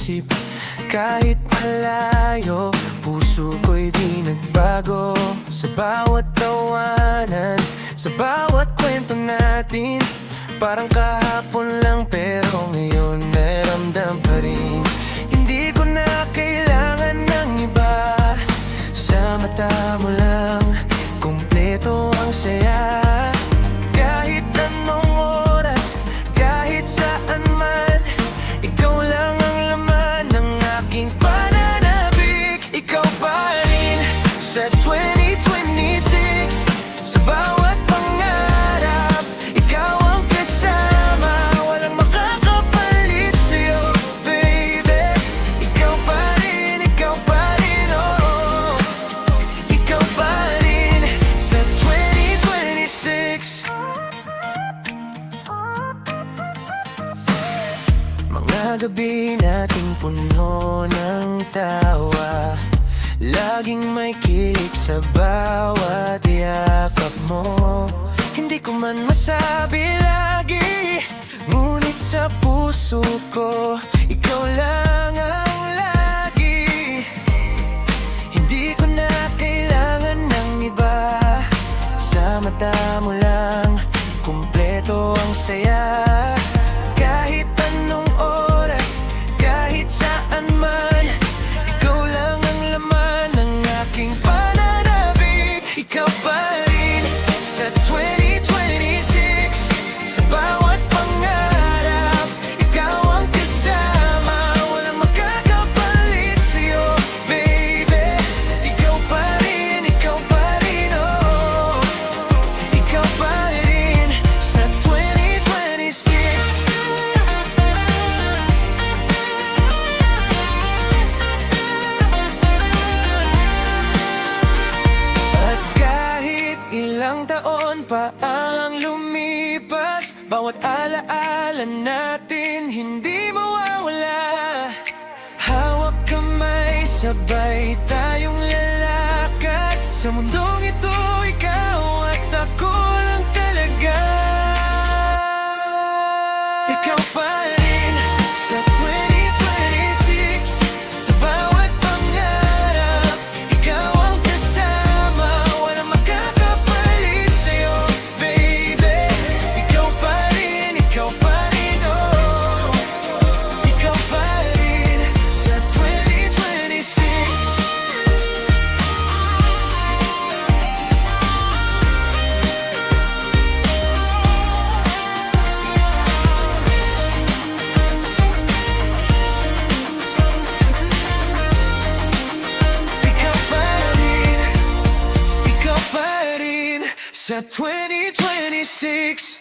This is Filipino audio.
isip. Kahit malayo, puso ko'y di nagbago. Sa bawat tawanan, sa bawat kwento natin, parang kahapon lang pero ngayon may ramdam pa rin. Hindi ko na kailangan ng iba, sa mata mo lang kumpleto ang saya. Kahit anong oras, kahit saan man, ikaw lang ang laman ng aking pananabik. Ikaw pa rin sa 2026, sa bawat pangarap, ikaw ang kasama. Walang makakapalit sa'yo, baby. Ikaw pa rin, oh. Ikaw pa rin sa 2026. Mga gabi nating puno ng tawa, laging may kilig sa bawat yakap mo. Hindi ko man masabi lagi, ngunit sa puso ko, ikaw lang ang lagi. Hindi ko na kailangan ng iba, sa mata mo lang kumpleto ang saya. Kahit anong oras, kahit saan man, ikaw lang ang laman ng aking pananabik. Ikaw pa rin sa 2026, sa bawat pangarap, ikaw ang kasama. Walang makakapalit sa'yo, baby. Ikaw pa rin, oh. Ikaw pa rin sa 2026. At kahit ilang taon pa ang lumipas, bawat alaala natin hindi mawawala. Hawak kamay, sabay tayong lalakad. Sa mundong ito, ikaw at ako lang talaga. Ikaw pa rin sa 2026, sa bawat pangarap, ikaw ang kasama. Walang makakapalit sa'yo, baby. Ikaw pa rin, oh. Ikaw pa rin sa 2026. Ikaw pa rin sa 2026.